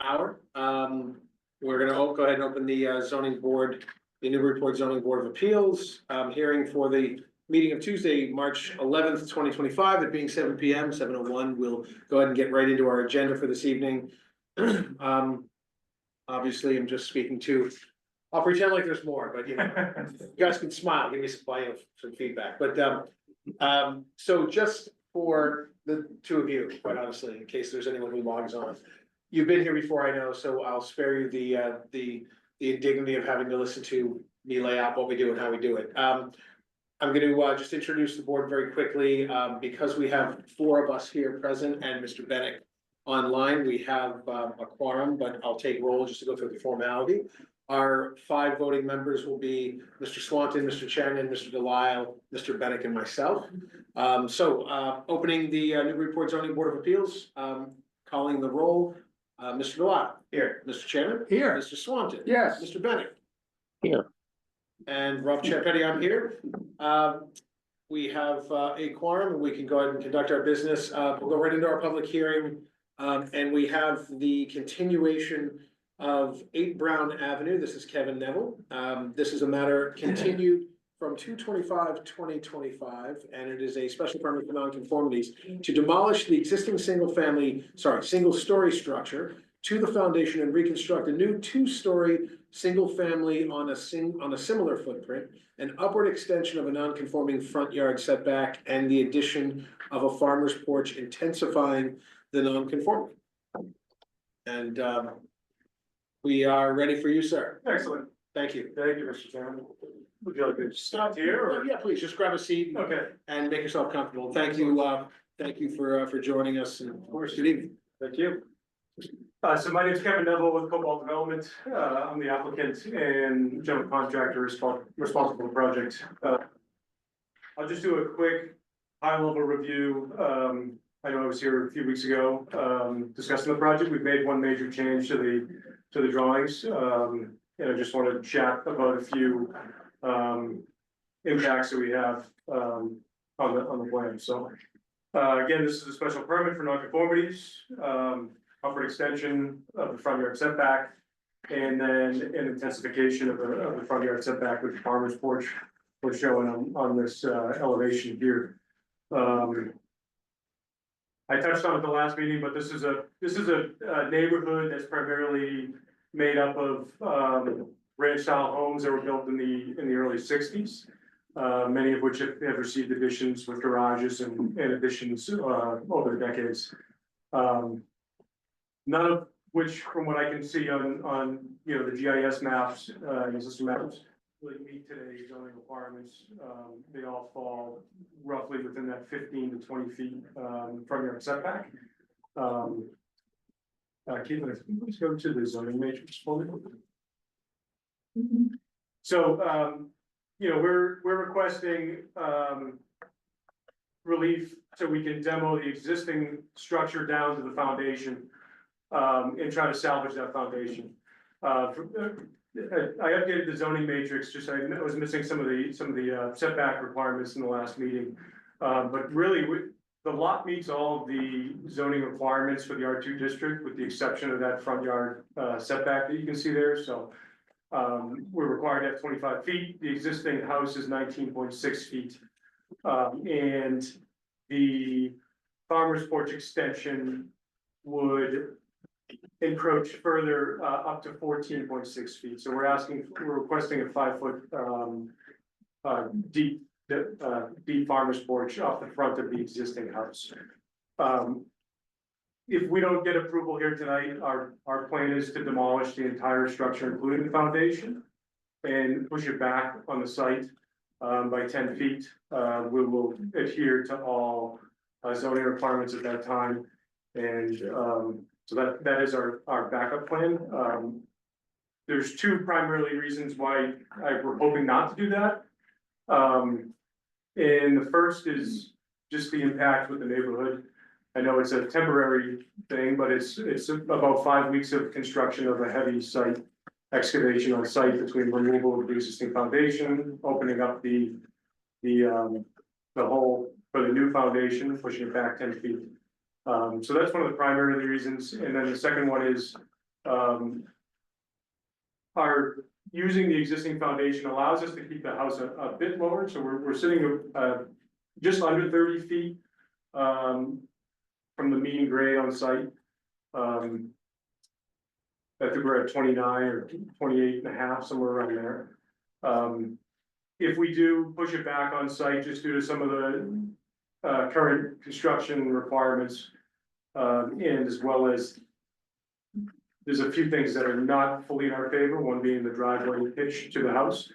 hour. We're gonna go ahead and open the zoning board, the Newburyport Zoning Board of Appeals, hearing for the meeting of Tuesday, March 11th, 2025, it being 7 p.m., 7:01. We'll go ahead and get right into our agenda for this evening. Obviously, I'm just speaking to, I'll pretend like there's more, but you guys can smile, give me some feedback. But so just for the two of you, quite honestly, in case there's anyone who logs on. You've been here before, I know, so I'll spare you the indignity of having to listen to me lay out what we do and how we do it. I'm going to just introduce the board very quickly. Because we have four of us here present and Mr. Bennett online, we have a quorum, but I'll take roll just to go through the formality. Our 5 voting members will be Mr. Swanton, Mr. Shannon, Mr. Delisle, Mr. Bennett, and myself. Opening the Newburyport Zoning Board of Appeals, calling the roll. Mr. Delisle. Here. Mr. Chairman. Here. Mr. Swanton. Yes. Mr. Bennett. Here. And Rob Chiappetti, I'm here. We have a quorum and we can go ahead and conduct our business. We'll go right into our public hearing. And we have the continuation of 8 Brown Avenue. This is Kevin Neville. This is a matter continued from 2/25/2025, and it is a special permit for nonconformities to demolish the existing single-story structure to the foundation and reconstruct a new 2-story single-family on a similar footprint, an upward extension of a non-conforming front yard setback, and the addition of a farmer's porch, intensifying the non-conformity. And we are ready for you, sir. Excellent. Thank you. Thank you, Mr. Chairman. Would you like to start here? Or? Yeah, please, just grab a seat. Okay. And make yourself comfortable. Thank you for joining us, and of course, good evening. Thank you. So my name is Kevin Neville with Cobalt Development. I'm the applicant and general contractor responsible for the project. I'll just do a quick high-level review. I know I was here a few weeks ago discussing the project. We've made one major change to the drawings, and I just want to chat about a few impacts that we have on the plan. So again, this is a special permit for nonconformities, upward extension of the front yard setback, and then an intensification of the front yard setback with the farmer's porch we're showing on this elevation here. I touched on it the last meeting, but this is a neighborhood that's primarily made up of ranch-style homes that were built in the early '60s, many of which have received additions with garages and additions over the decades. None of which, from what I can see on the GIS maps, system maps, really meet today's zoning requirements. They all fall roughly within that 15 to 20 feet front yard setback. Caitlin, please go to the zoning matrix for me. So, we're requesting relief so we can demo the existing structure down to the foundation and try to salvage that foundation. I updated the zoning matrix, just I was missing some of the setback requirements in the last meeting, but really the lot meets all of the zoning requirements for the R2 district, with the exception of that front yard setback that you can see there. So we're required to have 25 feet. The existing house is 19.6 feet, and the farmer's porch extension would encroach further up to 14.6 feet. So we're requesting a 5-foot deep farmer's porch off the front of the existing house. If we don't get approval here tonight, our plan is to demolish the entire structure, including the foundation, and push it back on the site by 10 feet. We will adhere to all zoning requirements at that time, and so that is our backup plan. There's 2 primarily reasons why we're hoping not to do that. And the first is just the impact with the neighborhood. I know it's a temporary thing, but it's about 5 weeks of construction of a heavy site excavation on site, between removal of the existing foundation, opening up the hole for the new foundation, pushing it back 10 feet. So that's one of the primary reasons. And then the second one is are using the existing foundation allows us to keep the house a bit lower, so we're sitting just under 30 feet from the mean grade on site. I think we're at 29 or 28 and a half, somewhere around there. If we do push it back on site, just due to some of the current construction requirements, and as well as there's a few things that are not fully in our favor, one being the driveway pitch to the house.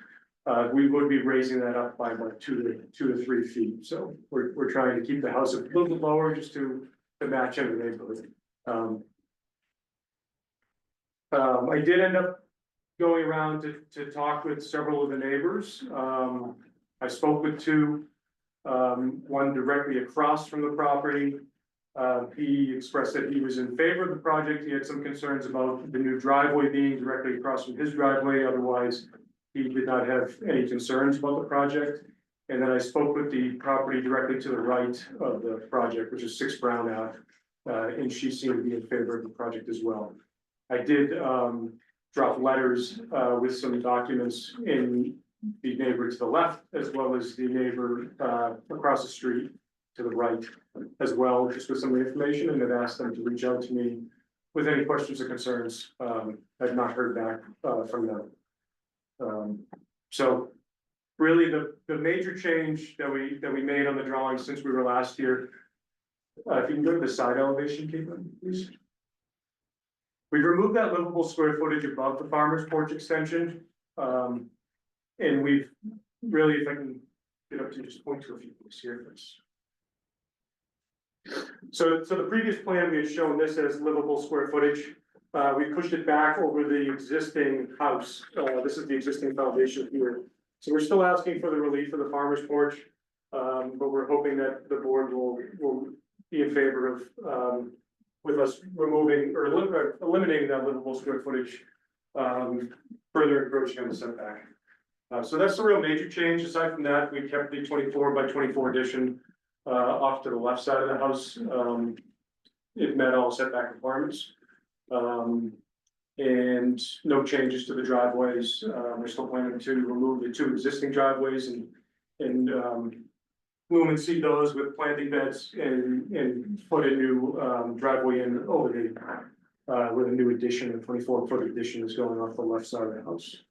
We would be raising that up by about 2 to 3 feet. So we're trying to keep the house a little bit lower just to match in the neighborhood. I did end up going around to talk with several of the neighbors. I spoke with two, one directly across from the property. He expressed that he was in favor of the project. He had some concerns about the new driveway being directly across from his driveway. Otherwise, he did not have any concerns about the project. And then I spoke with the property directly to the right of the project, which is 6 Brown Ave, and she seemed to be in favor of the project as well. I did drop letters with some documents in the neighbor to the left, as well as the neighbor across the street to the right as well, just with some information, and have asked them to reach out to me with any questions or concerns. I've not heard back from them. So really the major change that we made on the drawing since we were last here, if you can go to the side elevation, Caitlin, please. We've removed that livable square footage above the farmer's porch extension. And we've really, if I can get up to just point to a few things here first. So the previous plan, we had shown this as livable square footage. We pushed it back over the existing house. This is the existing foundation here. So we're still asking for the relief of the farmer's porch. But we're hoping that the board will be in favor of with us removing or eliminating that livable square footage, further encroaching on the setback. So that's the real major change. Aside from that, we kept the 24 by 24 addition off to the left side of the house. It met all setback requirements. And no changes to the driveways. We're still planning to remove the 2 existing driveways and loom and seed those with planting beds and put a new driveway in over the with a new addition, a 24-foot addition is going off the left side of the house.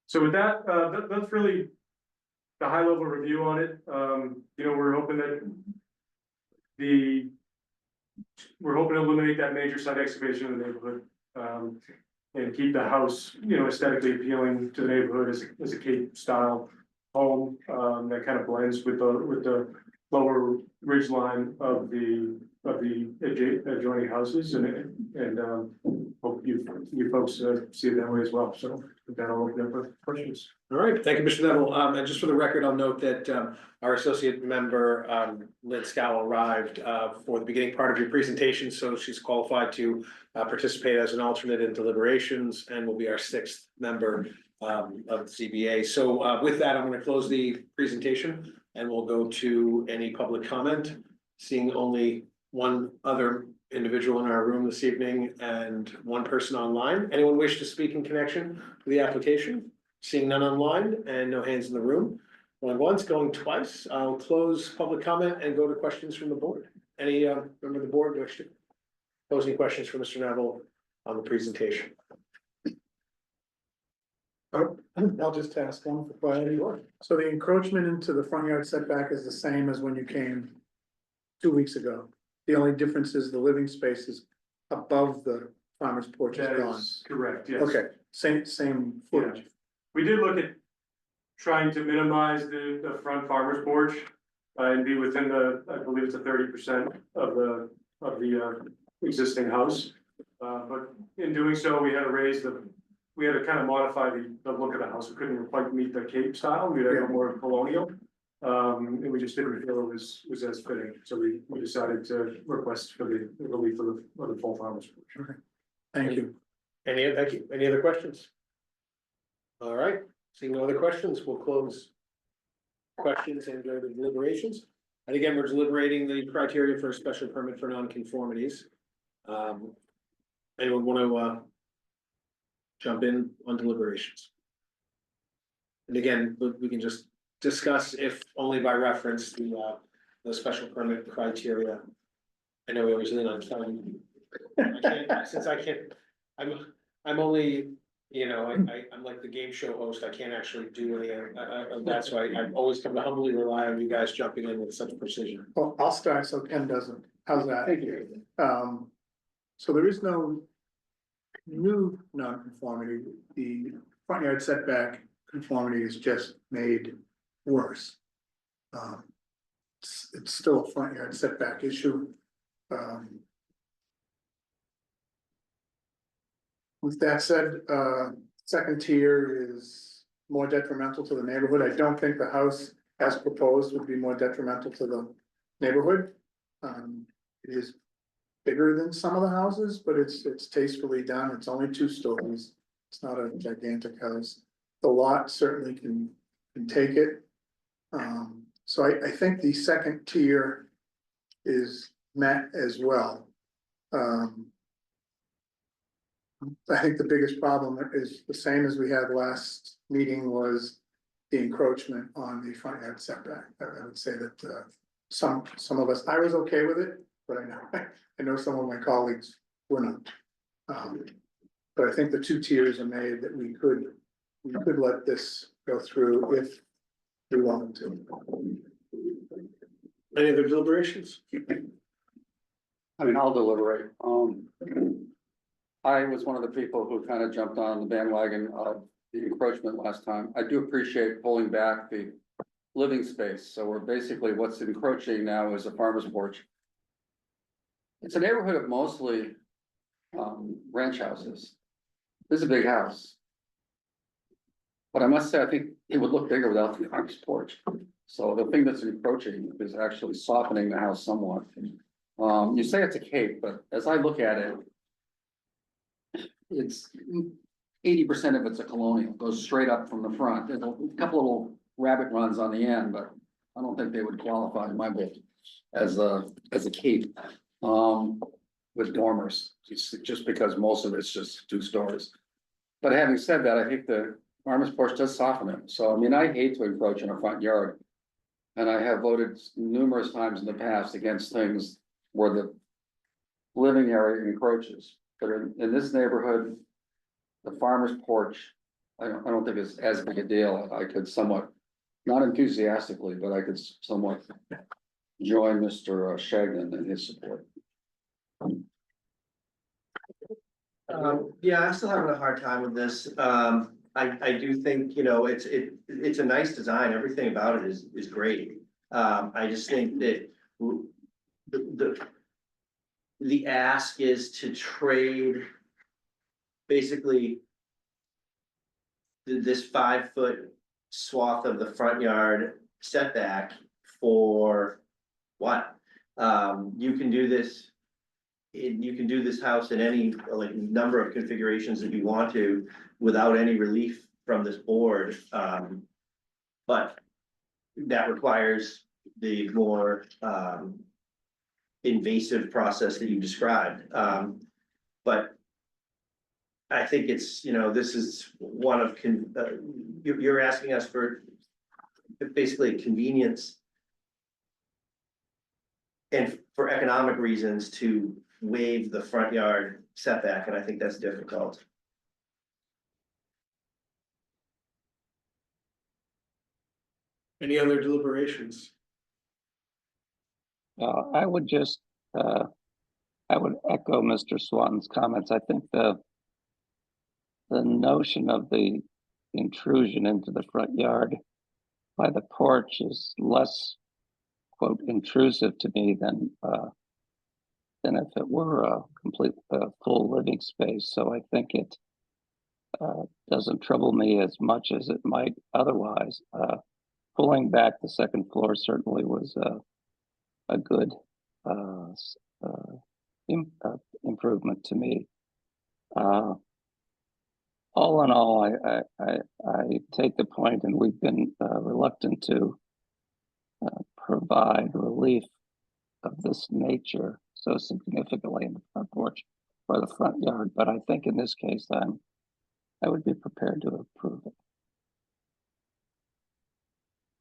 So with that, that's really the high level review on it. You know, we're hoping to eliminate that major site excavation in the neighborhood. And keep the house, you know, aesthetically appealing to the neighborhood as a Cape style home that kind of blends with the lower ridge line of the adjoining houses, and hope you folks see it that way as well. So with that, I'll open up for questions. All right, thank you, Mr. Neville. And just for the record, I'll note that our associate member, Lynn Scow, arrived for the beginning part of your presentation, so she's qualified to participate as an alternate in deliberations and will be our 6th member of the CBA. So with that, I'm going to close the presentation and we'll go to any public comment. Seeing only one other individual in our room this evening and one person online. Anyone wish to speak in connection to the application? Seeing none online and no hands in the room. Going once, going twice. I'll close public comment and go to questions from the board. Any member of the board wish to pose any questions for Mr. Neville on the presentation? I'll just ask one for clarity. So the encroachment into the front yard setback is the same as when you came 2 weeks ago. The only difference is the living space is above the farmer's porch is That gone. is correct, yes. Okay, same footage. We did look at trying to minimize the front farmer's porch and be within I believe it's a 30% of the existing house. But in doing so, we had to kind of modify the look of the house. We couldn't quite meet the Cape style. We had a more colonial. And we just didn't feel it was as fitting. So we decided to request for the relief of the full farmer's porch. Okay. Thank you. Thank you. Any other questions? All right, seeing no other questions, we'll close questions and go to deliberations. And again, we're deliberating the criteria for a special permit for nonconformities. Anyone want to jump in on deliberations? And again, we can just discuss, if only by reference, the special permit criteria. I know we always lean on time. I'm only, I'm like the game show host, I can't actually do any of that, so I've always come to humbly rely on you guys jumping in with such precision. Well, I'll start so Ken doesn't. How's that? Thank you. So there is no new non-conformity. The front yard setback conformity is just made worse. It's still a front yard setback issue. With that said, second tier is more detrimental to the neighborhood. I don't think the house as proposed would be more detrimental to the neighborhood. It is bigger than some of the houses, but it's tastefully done. It's only 2 stories. It's not a gigantic house. The lot certainly can take it. So I think the second tier is met as well. I think the biggest problem is the same as we had last meeting, was the encroachment on the front yard setback. I would say that some of us, I was okay with it, but I know some of my colleagues were not. But I think the 2 tiers are made that we could let this go through if we wanted to. Any other deliberations? I mean, I'll deliberate. I was one of the people who kind of jumped on the bandwagon of the encroachment last time. I do appreciate pulling back the living space. So we're basically, what's encroaching now is a farmer's porch. It's a neighborhood of mostly ranch houses. This is a big house. But I must say, I think it would look bigger without the farmer's porch. So the thing that's encroaching is actually softening the house somewhat. You say it's a cape, but as I look at it, it's 80% of it's a colonial, goes straight up from the front. There's a couple of little rabbit runs on the end, but I don't think they would qualify in my book as a cape with dormers, just because most of it's just 2 stories. But having said that, I think the farmer's porch does soften it. So I mean, I hate to encroach in a front yard, and I have voted numerous times in the past against things where the living area encroaches. But in this neighborhood, the farmer's porch, I don't think it's as big a deal. I could somewhat, not enthusiastically, but I could somewhat join Mr. Shagnon in his support. Yeah, I'm still having a hard time with this. I do think, it's a nice design. Everything about it is great. I just think that the ask is to trade basically this 5-foot swath of the front yard setback for what? You can do this. You can do this house in any number of configurations if you want to, without any relief from this board. But that requires the more invasive process that you described. But I think it's, this is one of, you're asking us for basically convenience and for economic reasons to waive the front yard setback, and I think that's difficult. Any other deliberations? I would just, I would echo Mr. Swan's comments. I think the notion of the intrusion into the front yard by the porch is less, quote, intrusive to me than if it were a complete, full living space. So I think it doesn't trouble me as much as it might otherwise. Pulling back the second floor certainly was a good improvement to me. All in all, I take the point, and we've been reluctant to provide relief of this nature. so significantly in the front porch or the front yard, but I think in this case, I would be prepared to approve it.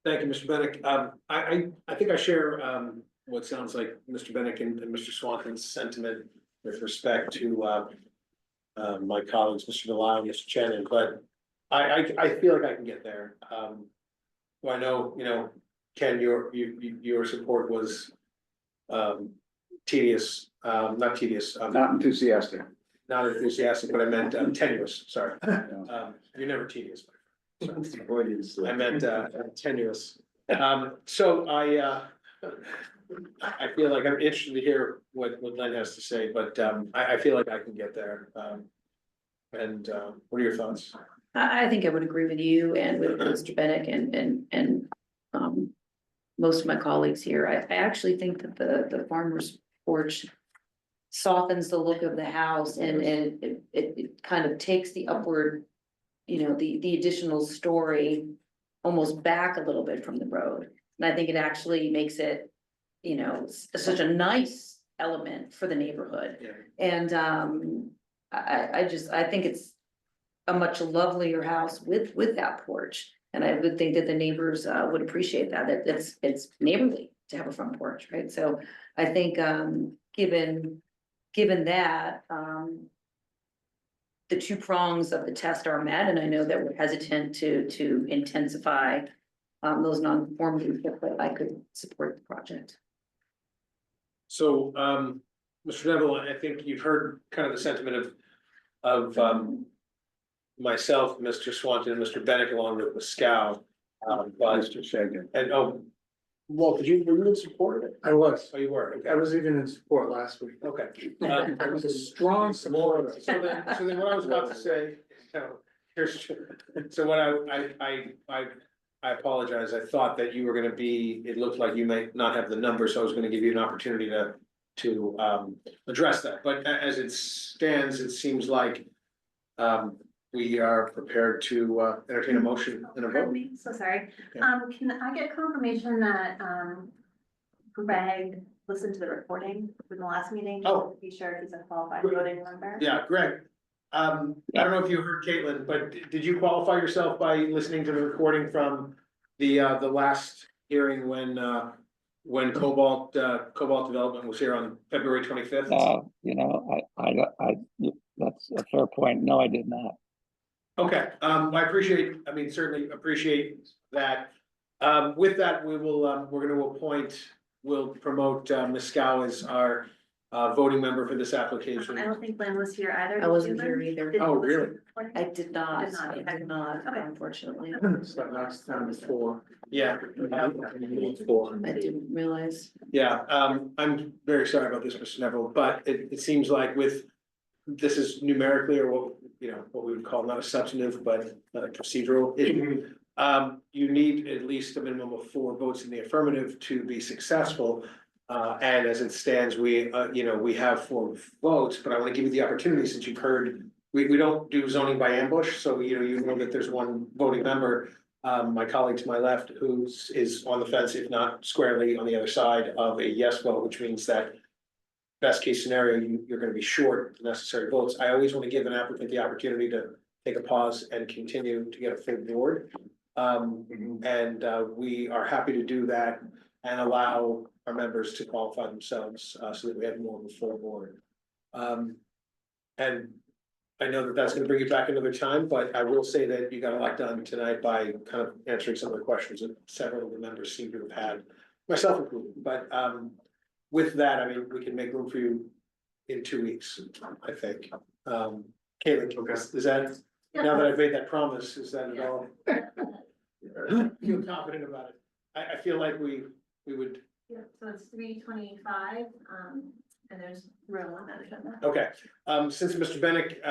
Thank you, Mr. Bennett. I think I share, what sounds like Mr. Bennett and Mr. Swanton's sentiment with respect to, my colleagues, Mr. Delisle and Mr. Shannon, but I feel like I can get there. Well, I know, Ken, your support was, tedious, not tedious, Not enthusiastic. not enthusiastic, but I meant tenuous, sorry. You're never tedious. I meant tenuous. So I feel like I'm interested to hear what Len has to say, but I feel like I can get there. And what are your thoughts? I think I would agree with you and with Mr. Bennett and most of my colleagues here. I actually think that the farmer's porch softens the look of the house and it kind of takes the upward, the additional story almost back a little bit from the road. And I think it actually makes it, such a nice element for the neighborhood. Yeah. And I think it's a much lovelier house with that porch. And I would think that the neighbors would appreciate that it's neighborly to have a front porch, right? So I think given that, the two prongs of the test are met, and I know that we're hesitant to intensify those non-conformities, but I could support the project. So, Mr. Neville, I think you've heard kind of the sentiment of myself, Mr. Swanton, and Mr. Bennett, along with Scow. But, Mr. Shagan. and, well, were you in support of it? I was. Oh, you were, okay. I was even in support last week. Okay. I was a strong supporter. So then what I was about to say, so what I apologize, I thought that you were gonna be, it looked like you might not have the number, so I was gonna give you an opportunity to address that, but as it stands, it seems like we are prepared to entertain a motion and a Pardon vote. me, so sorry. Yeah. Can I get confirmation that, Greg listened to the recording from the last meeting? Oh. To be sure he's a qualified voting member? Yeah, Greg, I don't know if you heard Caitlin, but did you qualify yourself by listening to the recording from the last hearing when Cobalt Development was here on February 25th? That's a fair point. No, I did not. Okay, certainly appreciate that. With that, we'll promote Ms. Scow as our voting member for this application. I don't think Lynn was here either. I Did wasn't you, here Lynn? either. Did you Oh, listen to really? the recording? I did not, okay. Okay. unfortunately. So that's time before. Yeah. I didn't realize. Yeah, I'm very sorry about this, Mr. Neville, but it seems like this is numerically or what we would call not a substantive, but a procedural issue. You need at least a minimum of 4 votes in the affirmative to be successful. And as it stands, we have 4 votes, but I want to give you the opportunity, since you've heard, we don't do zoning by ambush, so you know that there's one voting member. My colleague to my left, who is on the fence, if not squarely on the other side of a yes vote, which means that best case scenario, you're gonna be short the necessary votes. I always want to give an applicant the opportunity to take a pause and continue to get a full board. And we are happy to do that and allow our members to qualify themselves, so that we have more of a full board. And I know that that's gonna bring you back another time, but I will say that you got a lot done tonight by kind of answering some of the questions that several of the members seem to have had, myself included, but with that, we can make room for you in 2 weeks, I think. Caitlin, is that, now that I've made that promise, is that at all? Feel confident about it. I feel like we would, Yeah, so it's 3:25, and there's room on that agenda. okay, since Mr. Bennett,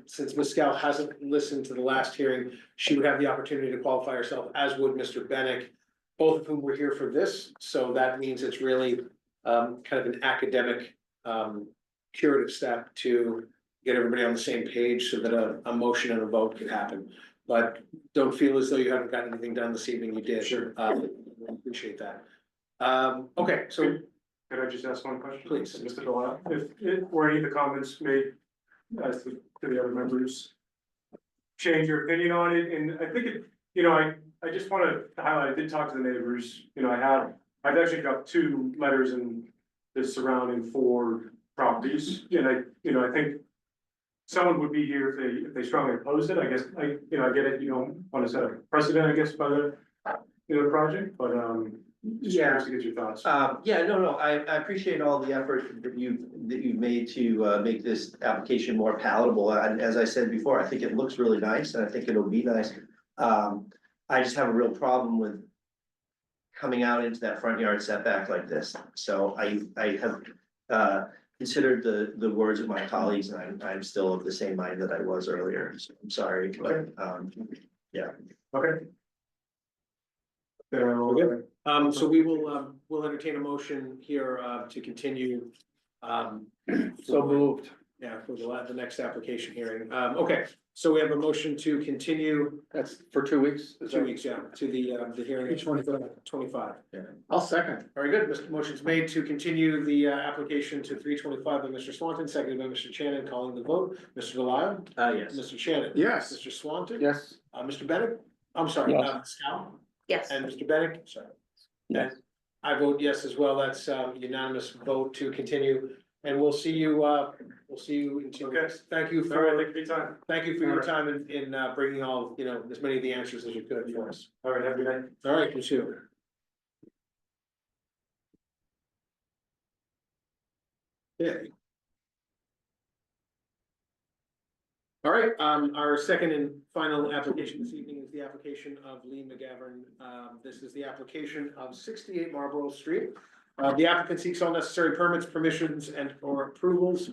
since Ms. Scow hasn't listened to the last hearing, she would have the opportunity to qualify herself, as would Mr. Bennett, both of whom were here for this, so that means it's really kind of an academic curative step to get everybody on the same page so that a motion and a vote can happen. But don't feel as though you haven't gotten anything done this evening, you did. Sure. Appreciate that. Okay, so Could I just ask one question? Please. Mr. Delisle, if, or any of the comments made as to the other members change your opinion on it, and I think it, I just wanna highlight, I did talk to the neighbors, I've actually got 2 letters in the surrounding 4 properties, and I think someone would be here if they strongly opposed it, I guess, I get it, you don't wanna set a precedent, I guess, by the, project, but, just curious to get your thoughts. Yeah, no, I appreciate all the effort that you've made to make this application more palatable, and as I said before, I think it looks really nice, and I think it'll be nice. I just have a real problem with coming out into that front yard setback like this, so I have considered the words of my colleagues, and I'm still of the same mind that I was earlier, so I'm sorry, but, yeah. Okay. We're good. So we will, we'll entertain a motion here, to continue. So moved. Yeah, for the next application hearing. Okay, so we have a motion to continue That's for 2 weeks? 2 weeks, yeah, to the hearing. 25. I'll second. Very good. Motion's made to continue the application to 325 by Mr. Swanton, seconded by Mr. Shannon, calling the vote. Mr. Delisle? Yes. Mr. Shannon? Yes. Mr. Swanton? Yes. Mr. Bennett? I'm sorry, Yes. Scow? Yes. And Mr. Bennett? Sorry. Yes. I vote yes as well. That's unanimous vote to continue, and we'll see you in 2 weeks. Thank you All right, for, thank you for your time. thank you for your time in bringing all, as many of the answers as you could for us. All right, have a good night. All right, you too. Okay. All right, our second and final application this evening is the application of Lee McGavern. This is the application of 68 Marlborough Street. The applicant seeks all necessary permits, permissions, and or approvals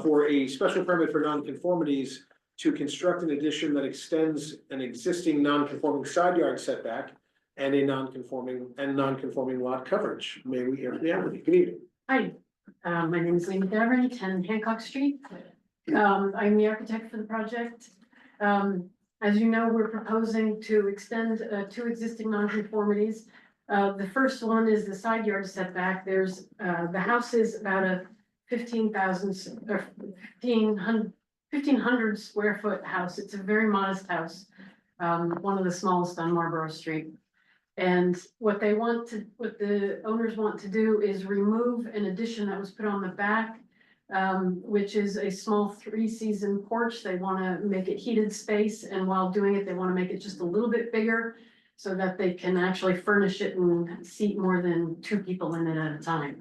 for a special permit for nonconformities to construct an addition that extends an existing nonconforming side yard setback and a nonconforming lot coverage. May we hear from the applicant? Good evening. Hi, my name is Lee McGavern, 10 Hancock Street. I'm the architect for the project. As you know, we're proposing to extend 2 existing nonconformities. The first one is the side yard setback. There's, the house is about a 1,500 square foot house. It's a very modest house, one of the smallest on Marlborough Street. And what the owners want to do is remove an addition that was put on the back, which is a small 3-season porch. They want to make it heated space, and while doing it, they want to make it just a little bit bigger so that they can actually furnish it and seat more than 2 people in it at a time.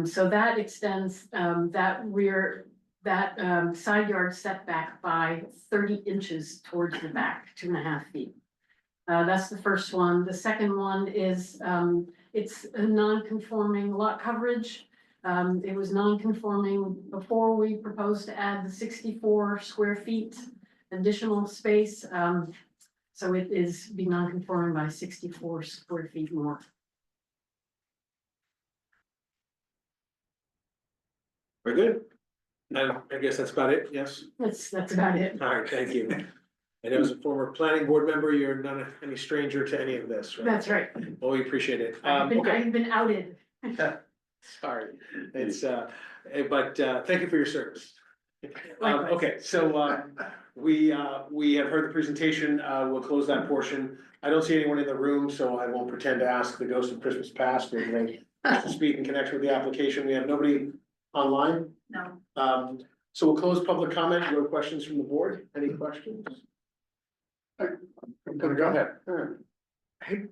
So that extends that side yard setback by 30 inches towards the back, 2.5 feet. That's the first one. The second one is, it's a non-conforming lot coverage. It was non-conforming before we proposed to add the 64 square feet additional space. So it is be non-conforming by 64 square feet more. Very good. And I guess that's about it, yes? That's about it. All right, thank you. And as a former planning board member, you're not any stranger to any of this, right? That's right. Well, we appreciate it. I've Okay, been outed. sorry. It's, but thank you for your service. Likewise. Okay, so we have heard the presentation. We'll close that portion. I don't see anyone in the room, so I won't pretend to ask the ghost of Christmas past or anything to speak in connection with the application. We have nobody online. No. So we'll close public comment. No questions from the board. Any questions? I'm gonna go ahead. I hate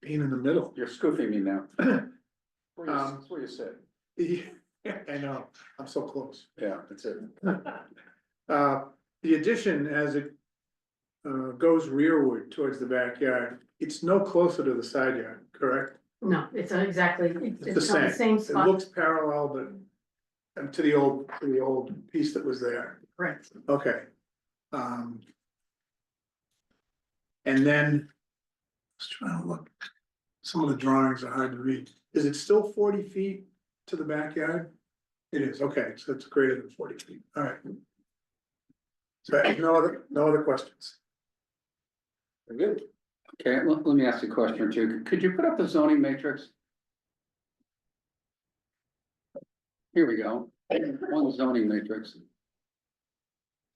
being in the middle. You're scooping me now. That's what you said. Yeah, I know, I'm so close. Yeah, that's it. The addition as it goes rearward towards the backyard, it's no closer to the side yard, correct? No, it's exactly, it's on the same It spot. looks parallel, but to the old piece that was there. Correct. Okay. And then, I was trying to look, some of the drawings are hard to read. Is it still 40 feet to the backyard? It is, okay, so it's greater than 40 feet, all right. So no other questions? Very good. Okay, let me ask you a question or two. Could you put up the zoning matrix? here we go, one zoning matrix.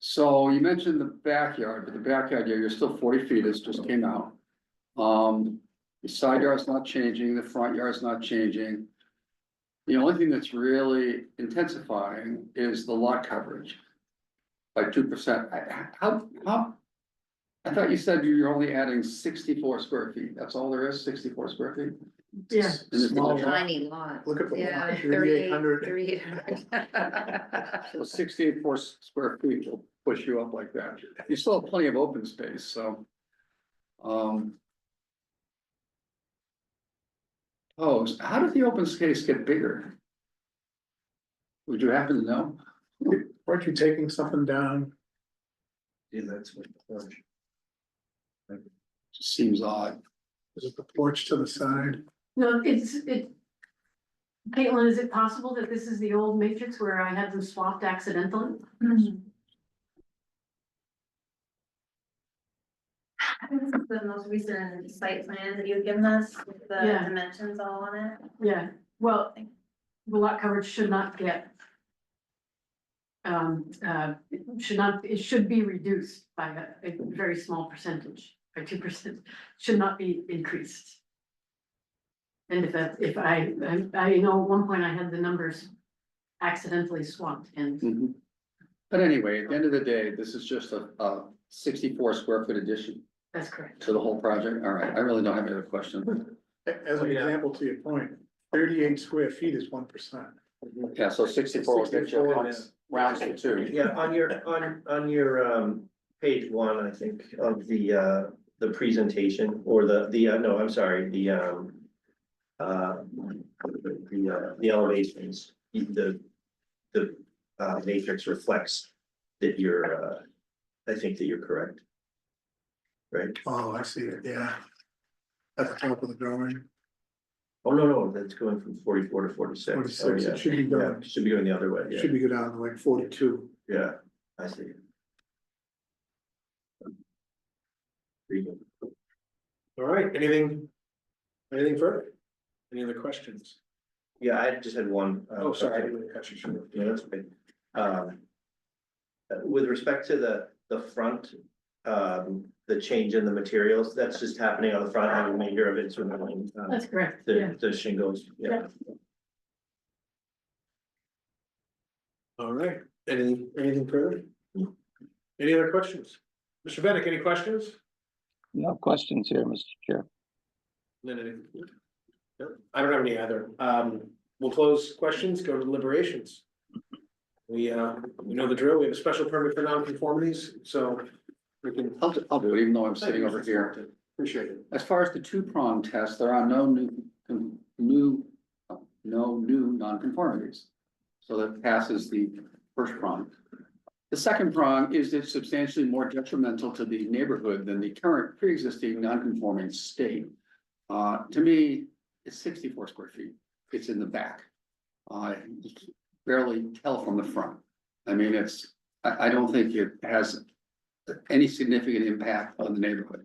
So you mentioned the backyard, but the backyard, yeah, you're still 40 feet, it just came out. The side yard's not changing, the front yard's not changing. The only thing that's really intensifying is the lot coverage. By 2%, how? I thought you said you're only adding 64 square feet, that's all there is, 64 square feet? Yeah. And it's Small lot. Tiny lot. Look at the Yeah, lot, 3800. 3,800. So 68 square feet will push you up like that. You still have plenty of open space, so. Oh, how did the open space get bigger? Would you happen to know? Weren't you taking something down? Yeah, that's what. Seems odd. Is it the porch to the side? No, Caitlin, is it possible that this is the old matrix where I had them swapped accidentally? I think this is the most recent site plan that you've given us with the Yeah. dimensions all on it. Yeah, well, the lot coverage should not get. It should be reduced by a very small percentage, by 2%, should not be increased. And if I know at one point I had the numbers accidentally swapped and, Mhm. But anyway, at the end of the day, this is just a 64 square foot addition that's correct. to the whole project. All right, I really don't have any other questions. As an example to your point, 38 square feet is 1%. Yeah, so 64 will get you rounds to 2. Yeah, on your page one, I think, of the presentation, or no, I'm sorry, the elevations, the matrix reflects that I think that you're correct. Right? Oh, I see it, yeah. At the top of the drawing, Oh, no, that's going from 44 to 46. 46, Oh, yeah. it should be going, Yeah, should be going the other way, it should be go down to like 42. yeah, I see. All right, anything further? Any other questions? Yeah, I just had one. Oh, sorry, I didn't mean to cut you short. Yeah, that's okay. With respect to the front, the change in the materials, that's just happening on the front, and the remainder of it's remaining. That's correct, yeah. The shingles, yeah. All right, anything further? Any other questions? Mr. Bennett, any questions? No questions here, Mr. Chair. No. I don't have any either. We'll close questions, go to deliberations. We know the drill. We have a special permit for non-conformities, so we can. I'll do it, even though I'm sitting over here. Appreciate it. As far as the 2-prong test, there are no new nonconformities. So that passes the first prong. The second prong is it's substantially more detrimental to the neighborhood than the current pre-existing non-conforming state. To me, it's 64 square feet. It's in the back. You can barely tell from the front. I mean, I don't think it has any significant impact on the neighborhood.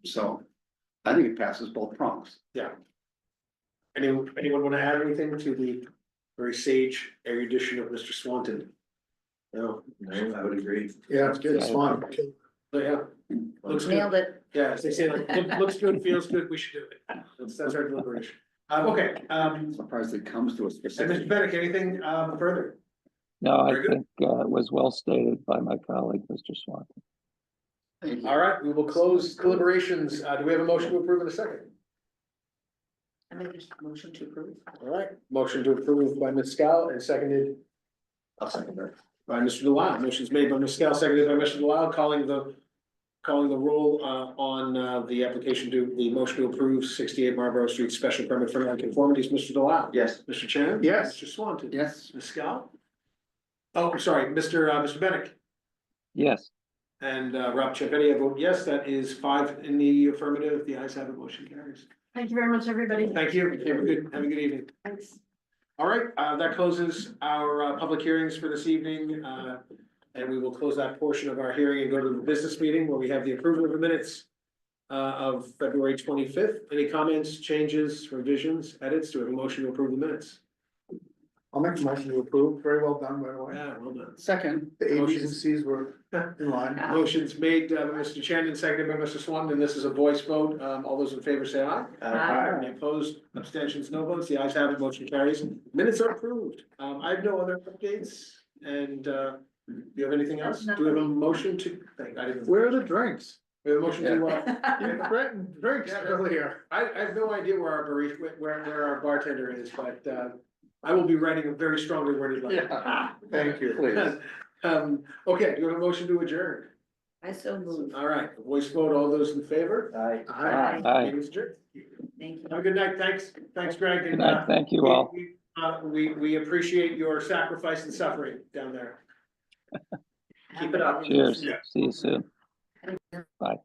So I think it passes both prongs. Yeah. Anyone want to add anything to the very sage erudition of Mr. Swanton? No, I would agree. Yeah, it's good, it's fun. but yeah, looks Nailed good. it. Yeah, as they say, like, looks good, feels good, we should do it. That's our deliberation. Okay, I'm surprised it comes to a and specific. Mr. Bennett, anything further? No, I Very good. think it was well stated by my colleague, Mr. Swanton. All right, we will close deliberations. Do we have a motion to approve in a second? I make a motion to approve. All right, motion to approve by Ms. Scal and seconded I'll second that. by Mr. Delisle. Motion's made by Ms. Scal, seconded by Mr. Delisle, calling the roll on the application to the motion to approve 68 Marlborough Street special permit for nonconformities. Mr. Delisle. Yes. Mr. Chan. Yes. Mr. Swanton. Yes. Ms. Scal. Oh, sorry, Mr. Bennett. Yes, And Rob Champetti, I vote yes. That is 5 in the affirmative. The ayes have it, motion carries. Thank you very much, everybody. Thank you. Have a good evening. Thanks. All right, that closes our public hearings for this evening. And we will close that portion of our hearing and go to the business meeting where we have the approval of the minutes of February 25th. Any comments, changes, revisions, edits? Do we have a motion to approve the minutes? I'll make a motion to approve, very well done, by the way. Yeah, well done. Second, The A, Bs and Cs were in line. Motion's made, by Mr. Shannon, seconded by Mr. Swan, and this is a voice vote. All those in favor say aye. Aye. Any opposed, abstentions, no votes, the ayes have it, motion carries. Minutes are approved. I have no other updates, and, do you have anything else? Do we have a motion to, I didn't. Where are the drinks? We have a motion to, You threatened drinks Yeah. earlier. I have no idea where our barista, where our bartender is, but, I will be writing a very strongly worded letter. yeah, Thank you. please. Okay, do you have a motion to adjourn? I so move. All right, voice vote, all those in favor? Aye. Aye. Aye. Meeting's adjourned. Thank you. Have a good night, thanks, Greg. Good and, night, thank you all. We appreciate your sacrifice and suffering down there. Keep it up. Cheers, see you soon. Bye.